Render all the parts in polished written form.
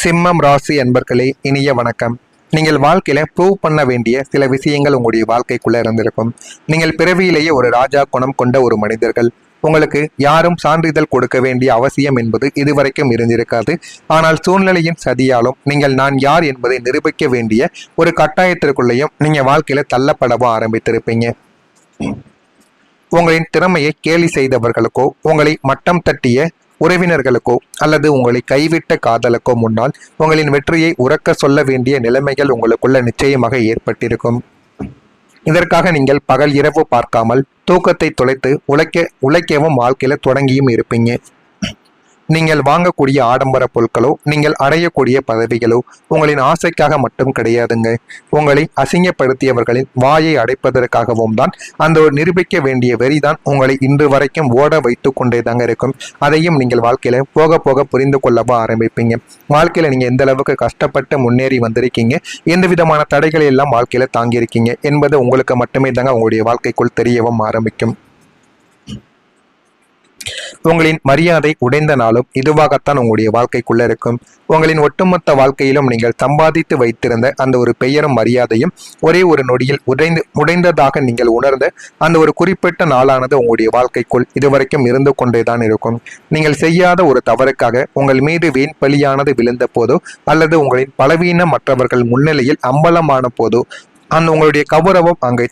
சிம்மம் ராசி அன்பர்களே, இனிய வணக்கம். நீங்கள் வாழ்க்கையில ப்ரூவ் பண்ண வேண்டிய சில விஷயங்கள் உங்களுடைய வாழ்க்கைக்குள்ள இருந்திருக்கும். நீங்கள் பிறவியிலேயே ஒரு ராஜா குணம் கொண்ட ஒரு மனிதர்கள். உங்களுக்கு யாரும் சான்றிதழ் கொடுக்க வேண்டிய அவசியம் என்பது இதுவரைக்கும் இருந்திருக்காது. ஆனால் சூழ்நிலையின் சதியாலும் நீங்கள் நான் யார் என்பதை நிரூபிக்க வேண்டிய ஒரு கட்டாயத்திற்குள்ளேயும் நீங்க வாழ்க்கையில தள்ளப்படவும் ஆரம்பித்திருப்பீங்க. உங்களின் திறமையை கேலி செய்தவர்களுக்கோ, உங்களை மட்டம் தட்டிய உறவினர்களுக்கோ அல்லது உங்களை கைவிட்ட காதலுக்கோ முன்னால் உங்களின் வெற்றியை உறக்க சொல்ல வேண்டிய நிலைமைகள் உங்களுக்குள்ள நிச்சயமாக ஏற்பட்டிருக்கும். இதற்காக நீங்கள் பகல் இரவு பார்க்காமல் தூக்கத்தை தொலைத்து உழைக்கவும் வாழ்க்கையில தொடங்கியும் இருப்பீங்க. நீங்கள் வாங்கக்கூடிய ஆடம்பர பொருட்களோ, நீங்கள் அடையக்கூடிய பதவிகளோ உங்களின் ஆசைக்காக மட்டும் கிடையாதுங்க. உங்களை அசிங்கப்படுத்தியவர்களின் வாயை அடைப்பதற்காகவும் தான். அந்த ஒரு நிரூபிக்க வேண்டிய வெறிதான் உங்களை இன்று வரைக்கும் ஓட வைத்து கொண்டே தாங்க இருக்கும். அதையும் நீங்கள் வாழ்க்கையில போக போக புரிந்து கொள்ளவும் ஆரம்பிப்பீங்க. வாழ்க்கையில நீங்க எந்த அளவுக்கு கஷ்டப்பட்டு முன்னேறி வந்திருக்கீங்க, எந்த விதமான தடைகளை எல்லாம் வாழ்க்கையில தாங்கியிருக்கீங்க என்பது உங்களுக்கு மட்டுமே தாங்க உங்களுடைய வாழ்க்கைக்குள் தெரியவும் ஆரம்பிக்கும். உங்களின் மரியாதை உடைந்த நாளும் இதுவாகத்தான் உங்களுடைய வாழ்க்கைக்குள்ள இருக்கும். உங்களின் ஒட்டுமொத்த வாழ்க்கையிலும் நீங்கள் சம்பாதித்து வைத்திருந்த அந்த ஒரு பெயரும் மரியாதையும் ஒரே ஒரு நொடியில் உடைந்ததாக நீங்கள் உணர்ந்த அந்த ஒரு குறிப்பிட்ட நாளானது உங்களுடைய வாழ்க்கைக்குள் இதுவரைக்கும் இருந்து கொண்டேதான் இருக்கும். நீங்கள் செய்யாத ஒரு தவறுக்காக உங்கள் மீது வீண் பலியானது விழுந்த போதோ அல்லது உங்களின் பலவீனம் மற்றவர்கள் முன்னிலையில் அம்பலமான போதோ அந்த உங்களுடைய கௌரவம் அங்கே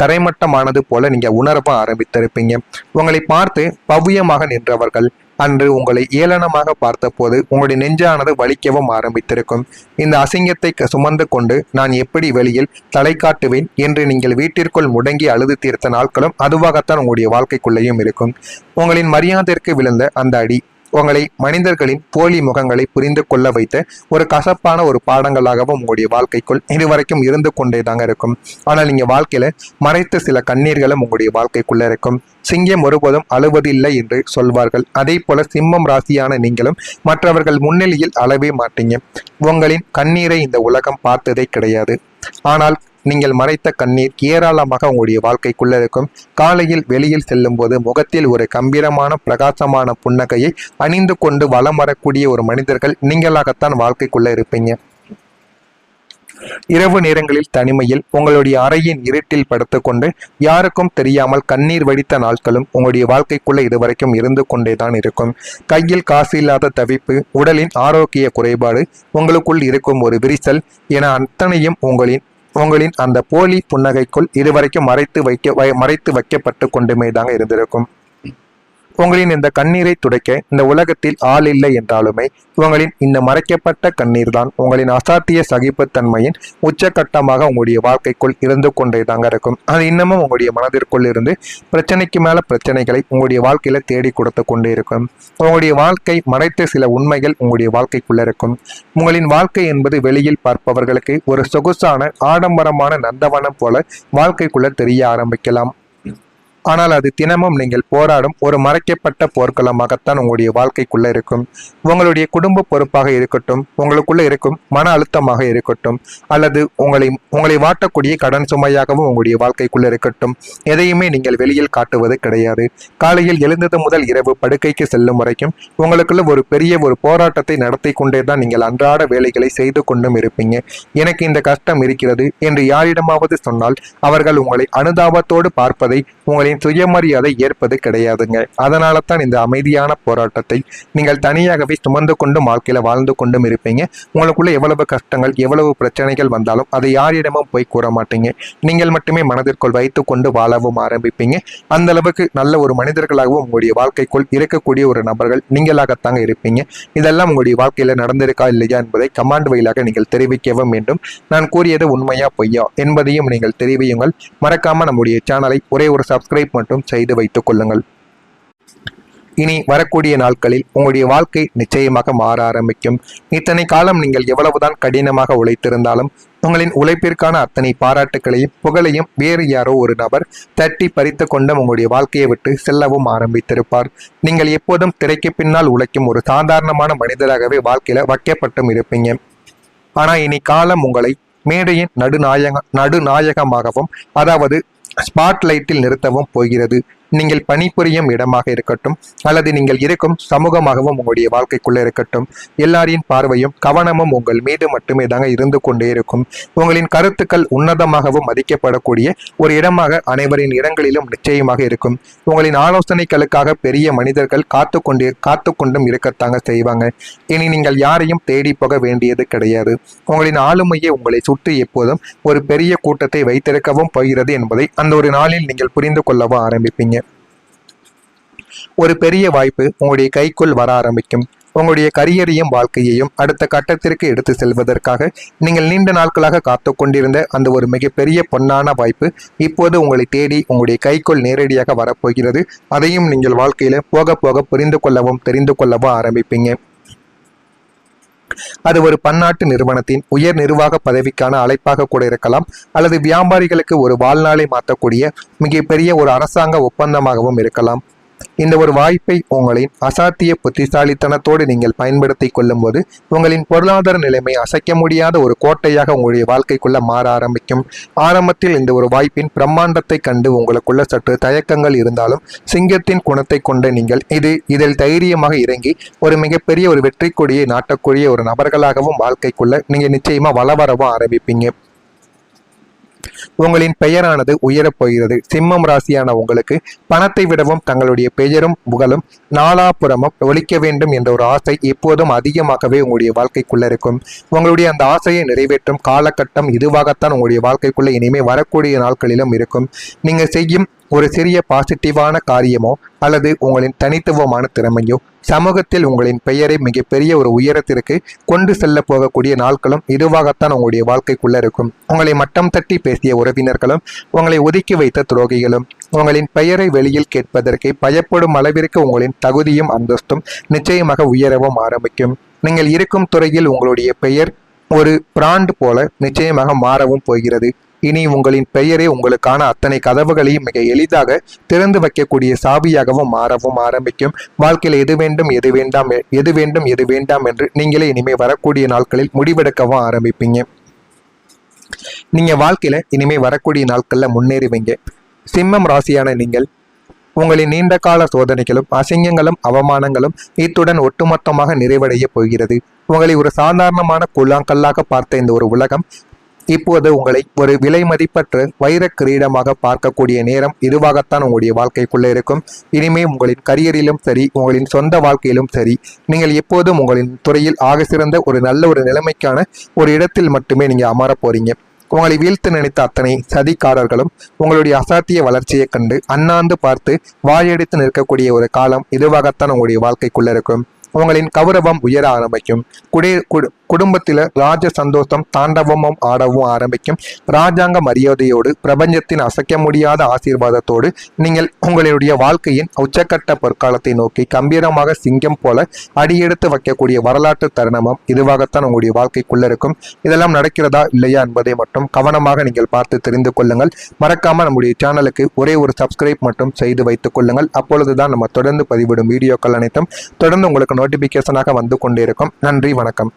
தரைமட்டமானது போல நீங்க உணரவும் ஆரம்பித்திருப்பீங்க. உங்களை பார்த்து பவ்யமாக நின்றவர்கள் அன்று உங்களை ஏளனமாக பார்த்த போது உங்களுடைய நெஞ்சானது வலிக்கவும் ஆரம்பித்திருக்கும். இந்த அசிங்கத்தை சுமந்து கொண்டு நான் எப்படி வெளியில் தலை காட்டுவேன் என்று நீங்கள் வீட்டிற்குள் முடங்கி அழுது தீர்த்த நாட்களும் அதுவாகத்தான் உங்களுடைய வாழ்க்கைக்குள்ளேயும் இருக்கும். உங்களின் மரியாதைக்கு விழுந்த அந்த அடி உங்களை மனிதர்களின் போலி முகங்களை புரிந்து கொள்ள வைத்த ஒரு கசப்பான ஒரு பாடங்களாகவும் உங்களுடைய வாழ்க்கைக்குள் இதுவரைக்கும் இருந்து கொண்டே தாங்க இருக்கும். ஆனால் நீங்க வாழ்க்கையில மறைத்த சில கண்ணீர்களும் உங்களுடைய வாழ்க்கைக்குள்ள இருக்கும். சிங்கம் ஒருபோதும் அழுவதில்லை என்று சொல்வார்கள். அதே போல சிம்மம் ராசியான நீங்களும் மற்றவர்கள் முன்னிலையில் அழவே மாட்டீங்க. உங்களின் கண்ணீரை இந்த உலகம் பார்த்ததே கிடையாது. ஆனால் நீங்கள் மறைத்த கண்ணீர் ஏராளமாக உங்களுடைய வாழ்க்கைக்குள்ள இருக்கும். காலையில் வெளியில் செல்லும் போது முகத்தில் ஒரு கம்பீரமான பிரகாசமான புன்னகையை அணிந்து கொண்டு வலம் வரக்கூடிய ஒரு மனிதர்கள் நீங்களாகத்தான் வாழ்க்கைக்குள்ள இருப்பீங்க. இரவு நேரங்களில் தனிமையில் உங்களுடைய அறையின் இருட்டில் படுத்துக்கொண்டு யாருக்கும் தெரியாமல் கண்ணீர் வடித்த நாட்களும் உங்களுடைய வாழ்க்கைக்குள்ள இதுவரைக்கும் இருந்து கொண்டேதான் இருக்கும். கையில் காசு இல்லாத தவிப்பு, உடலின் ஆரோக்கிய குறைபாடு, உங்களுக்குள் இருக்கும் ஒரு விரிசல் என அத்தனையும் உங்களின் அந்த போலி புன்னகைக்குள் இதுவரைக்கும் மறைத்து வைக்கப்பட்டு கொண்டுமே தாங்க இருந்திருக்கும். உங்களின் இந்த கண்ணீரை துடைக்க இந்த உலகத்தில் ஆள் இல்லை என்றாலுமே உங்களின் இந்த மறைக்கப்பட்ட கண்ணீர் தான் உங்களின் அசாத்திய சகிப்புத்தன்மையின் உச்சகட்டமாக உங்களுடைய வாழ்க்கைக்குள் இருந்து கொண்டே தாங்க இருக்கும். அது இன்னமும் உங்களுடைய மனதிற்குள் இருந்து பிரச்சனைக்கு மேல பிரச்சனைகளை உங்களுடைய வாழ்க்கையில தேடி கொடுத்து கொண்டே இருக்கும். உங்களுடைய வாழ்க்கை மறைத்த சில உண்மைகள் உங்களுடைய வாழ்க்கைக்குள்ள இருக்கும். உங்களின் வாழ்க்கை என்பது வெளியில் பார்ப்பவர்களுக்கு ஒரு சொகுசான ஆடம்பரமான நந்தவனம் போல வாழ்க்கைக்குள்ள தெரிய ஆரம்பிக்கலாம். ஆனால் அது தினமும் நீங்கள் போராடும் ஒரு மறைக்கப்பட்ட போர்க்களமாகத்தான் உங்களுடைய வாழ்க்கைக்குள்ள இருக்கும். உங்களுடைய குடும்ப பொறுப்பாக இருக்கட்டும், உங்களுக்குள்ள இருக்கும் மன அழுத்தமாக இருக்கட்டும், அல்லது உங்களை வாட்டக்கூடிய கடன் சுமையாகவும் உங்களுடைய வாழ்க்கைக்குள்ள இருக்கட்டும், எதையுமே நீங்கள் வெளியில் காட்டுவது கிடையாது. காலையில் எழுந்தது முதல் இரவு படுக்கைக்கு செல்லும் வரைக்கும் உங்களுக்குள்ள ஒரு பெரிய ஒரு போராட்டத்தை நடத்தி கொண்டே தான் நீங்கள் அன்றாட வேலைகளை செய்து கொண்டும் இருப்பீங்க. எனக்கு இந்த கஷ்டம் இருக்கிறது என்று யாரிடமாவது சொன்னால் அவர்கள் உங்களை அனுதாபத்தோடு பார்ப்பதை உங்களின் சுயமரியாதை ஏற்பது கிடையாதுங்க. அதனால தான் இந்த அமைதியான போராட்டத்தை நீங்கள் தனியாகவே சுமந்து கொண்டு வாழ்க்கையில வாழ்ந்து கொண்டும் இருப்பீங்க. உங்களுக்குள்ள எவ்வளவு கஷ்டங்கள் எவ்வளவு பிரச்சனைகள் வந்தாலும் அதை யாரிடமும் போய் கூற மாட்டீங்க. நீங்கள் மட்டுமே மனதிற்குள் வைத்து கொண்டு வாழவும் ஆரம்பிப்பீங்க. அந்த அளவுக்கு நல்ல ஒரு மனிதர்களாகவும் உங்களுடைய வாழ்க்கைக்குள் இருக்கக்கூடிய ஒரு நபர்கள் நீங்களாகத்தாங்க இருப்பீங்க. இதெல்லாம் உங்களுடைய வாழ்க்கையில நடந்திருக்கா இல்லையா என்பதை கமாண்ட் வழியாக நீங்கள் தெரிவிக்கவும் வேண்டும். நான் கூறியது உண்மையா பொய்யா என்பதையும் நீங்கள் தெரிவியுங்கள். மறக்காம நம்முடைய சேனலை ஒரே ஒரு சப்ஸ்கிரைப் மட்டும் செய்து வைத்துக் கொள்ளுங்கள். இனி வரக்கூடிய நாட்களில் உங்களுடைய வாழ்க்கை நிச்சயமாக மாற ஆரம்பிக்கும். இத்தனை காலம் நீங்கள் எவ்வளவுதான் கடினமாக உழைத்திருந்தாலும் உங்களின் உழைப்பிற்கான அத்தனை பாராட்டுகளையும் புகழையும் வேறு யாரோ ஒரு நபர் தட்டி பறித்து கொண்டும் உங்களுடைய வாழ்க்கையை விட்டு செல்லவும் ஆரம்பித்திருப்பார். நீங்கள் எப்போதும் திரைக்கு பின்னால் உழைக்கும் ஒரு சாதாரணமான மனிதராகவே வாழ்க்கையில வைக்கப்பட்டும் இருப்பீங்க. ஆனா இனி காலம் உங்களை மேடையின் நடுநாயகமாகவும், அதாவது ஸ்பாட்லைட்டில் நிறுத்தவும் போகிறது. நீங்கள் பணிபுரியும் இடமாக இருக்கட்டும் அல்லது நீங்கள் இருக்கும் சமூகமாகவும் உங்களுடைய வாழ்க்கைக்குள்ள இருக்கட்டும், எல்லாரின் பார்வையும் கவனமும் உங்கள் மீது மட்டுமே தாங்க இருந்து கொண்டே இருக்கும். உங்களின் கருத்துக்கள் உன்னதமாகவும் மதிக்கப்படக்கூடிய ஒரு இடமாக அனைவரின் இடங்களிலும் நிச்சயமாக இருக்கும். உங்களின் ஆலோசனைகளுக்காக பெரிய மனிதர்கள் காத்து கொண்டும் இருக்கத்தாங்க செய்வாங்க. இனி நீங்கள் யாரையும் தேடி போக வேண்டியது கிடையாது. உங்களின் ஆளுமையை உங்களை சுற்றி எப்போதும் ஒரு பெரிய கூட்டத்தை வைத்திருக்கவும் போகிறது என்பதை அந்த ஒரு நாளில் நீங்கள் புரிந்து கொள்ளவும் ஆரம்பிப்பீங்க. ஒரு பெரிய வாய்ப்பு உங்களுடைய கைக்குள் வர ஆரம்பிக்கும். உங்களுடைய கரியரையும் வாழ்க்கையையும் அடுத்த கட்டத்திற்கு எடுத்து செல்வதற்காக நீங்கள் நீண்ட நாட்களாக காத்து கொண்டிருந்த அந்த ஒரு மிகப்பெரிய பொன்னான வாய்ப்பு இப்போது உங்களை தேடி உங்களுடைய கைக்குள் நேரடியாக வரப்போகிறது. அதையும் நீங்கள் வாழ்க்கையில போக போக புரிந்து கொள்ளவும் தெரிந்து கொள்ளவும் ஆரம்பிப்பீங்க. அது ஒரு பன்னாட்டு நிறுவனத்தின் உயர் நிர்வாக பதவிக்கான அழைப்பாக கூட இருக்கலாம், அல்லது வியாபாரிகளுக்கு ஒரு வாழ்நாளை மாற்றக்கூடிய மிகப்பெரிய ஒரு அரசாங்க ஒப்பந்தமாகவும் இருக்கலாம். இந்த ஒரு வாய்ப்பை உங்களின் அசாத்திய புத்திசாலித்தனத்தோடு நீங்கள் பயன்படுத்தி கொள்ளும் போது உங்களின் பொருளாதார நிலைமை அசைக்க முடியாத ஒரு கோட்டையாக உங்களுடைய வாழ்க்கைக்குள்ள மாற ஆரம்பிக்கும். ஆரம்பத்தில் இந்த ஒரு வாய்ப்பின் பிரம்மாண்டத்தை கண்டு உங்களுக்குள்ள சற்று தயக்கங்கள் இருந்தாலும் சிங்கத்தின் குணத்தை கொண்ட நீங்கள் இதில் தைரியமாக இறங்கி ஒரு மிகப்பெரிய ஒரு வெற்றி கொடியை நாட்டக்கூடிய ஒரு நபர்களாகவும் வாழ்க்கைக்குள்ள நீங்க நிச்சயமா வளவரவும் ஆரம்பிப்பீங்க. உங்களின் பெயரானது உயரப் போகிறது. சிம்மம் ராசியான உங்களுக்கு பணத்தை விடவும் தங்களுடைய பெயரும் புகழும் நாலாபுறமும் ஒழிக்க வேண்டும் என்ற ஒரு ஆசை எப்போதும் அதிகமாகவே உங்களுடைய வாழ்க்கைக்குள்ள இருக்கும். உங்களுடைய அந்த ஆசையை நிறைவேற்றும் காலகட்டம் இதுவாகத்தான் உங்களுடைய வாழ்க்கைக்குள்ள இனிமே வரக்கூடிய நாட்களிலும் இருக்கும். நீங்க செய்யும் ஒரு சிறிய பாசிட்டிவான காரியமோ அல்லது உங்களின் தனித்துவமான திறமையோ சமூகத்தில் உங்களின் பெயரை மிகப்பெரிய ஒரு உயரத்திற்கு கொண்டு செல்ல போகக்கூடிய நாட்களும் இதுவாகத்தான் உங்களுடைய வாழ்க்கைக்குள்ள இருக்கும். உங்களை மட்டம் தட்டி பேசிய உறவினர்களும் உங்களை ஒதுக்கி வைத்த துரோகிகளும் உங்களின் பெயரை வெளியில் கேட்பதற்கு பயப்படும் அளவிற்கு உங்களின் தகுதியும் அந்தஸ்தும் நிச்சயமாக உயரவும் ஆரம்பிக்கும். நீங்கள் இருக்கும் துறையில் உங்களுடைய பெயர் ஒரு பிராண்ட் போல நிச்சயமாக மாறவும் போகிறது. இனி உங்களின் பெயரே உங்களுக்கான அத்தனை கதவுகளையும் மிக எளிதாக திறந்து வைக்கக்கூடிய சாவியாகவும் மாறவும் ஆரம்பிக்கும். வாழ்க்கையில் எது வேண்டும் எது வேண்டாம் எது வேண்டும் எது வேண்டாம் என்று நீங்களே இனிமே வரக்கூடிய நாட்களில் முடிவெடுக்கவும் ஆரம்பிப்பீங்க. நீங்க வாழ்க்கையில இனிமே வரக்கூடிய நாட்கள்ல முன்னேறுவீங்க. சிம்மம் ராசியான நீங்கள் உங்களின் நீண்ட கால சோதனைகளும் அசிங்கங்களும் அவமானங்களும் இத்துடன் ஒட்டுமொத்தமாக நிறைவடைய போகிறது. உங்களை ஒரு சாதாரணமான குள்ளாங்கல்லாக பார்த்த இந்த ஒரு உலகம் இப்போது உங்களை ஒரு விலை மதிப்பற்ற வைர கிரீடமாக பார்க்கக்கூடிய நேரம் இதுவாகத்தான் உங்களுடைய வாழ்க்கைக்குள்ள இருக்கும். இனிமே உங்களின் கரியரிலும் சரி உங்களின் சொந்த வாழ்க்கையிலும் சரி நீங்கள் எப்போதும் உங்களின் துறையில் ஆக சிறந்த ஒரு நல்ல ஒரு நிலைமைக்கான ஒரு இடத்தில் மட்டுமே நீங்க அமர போறீங்க. உங்களை வீழ்த்து நினைத்த அத்தனை சதிக்காரர்களும் உங்களுடைய அசாத்திய வளர்ச்சியை கண்டு அண்ணாந்து பார்த்து வாயெடுத்து நிற்கக்கூடிய ஒரு காலம் இதுவாகத்தான் உங்களுடைய வாழ்க்கைக்குள்ள இருக்கும். உங்களின் கௌரவம் உயர ஆரம்பிக்கும். குடும்பத்தில ராஜ சந்தோஷம் தாண்டவமும் ஆடவும் ஆரம்பிக்கும். ராஜாங்க மரியாதையோடு பிரபஞ்சத்தின் அசைக்க முடியாத ஆசீர்வாதத்தோடு நீங்கள் உங்களுடைய வாழ்க்கையின் உச்சக்கட்ட பொற்காலத்தை நோக்கி கம்பீரமாக சிங்கம் போல அடியெடுத்து வைக்கக்கூடிய வரலாற்று தருணமும் இதுவாகத்தான் உங்களுடைய வாழ்க்கைக்குள்ள இருக்கும். இதெல்லாம் நடக்கிறதா இல்லையா என்பதை மட்டும் கவனமாக நீங்கள் பார்த்து தெரிந்து கொள்ளுங்கள். மறக்காம நம்முடைய சேனலுக்கு ஒரே ஒரு சப்ஸ்கிரைப் மட்டும் செய்து வைத்துக் கொள்ளுங்கள். அப்பொழுதுதான் நம்ம தொடர்ந்து பதிவிடும் வீடியோக்கள் அனைத்தும் தொடர்ந்து உங்களுக்கு நோட்டிபிகேஷனாக வந்து கொண்டே இருக்கும். நன்றி, வணக்கம்.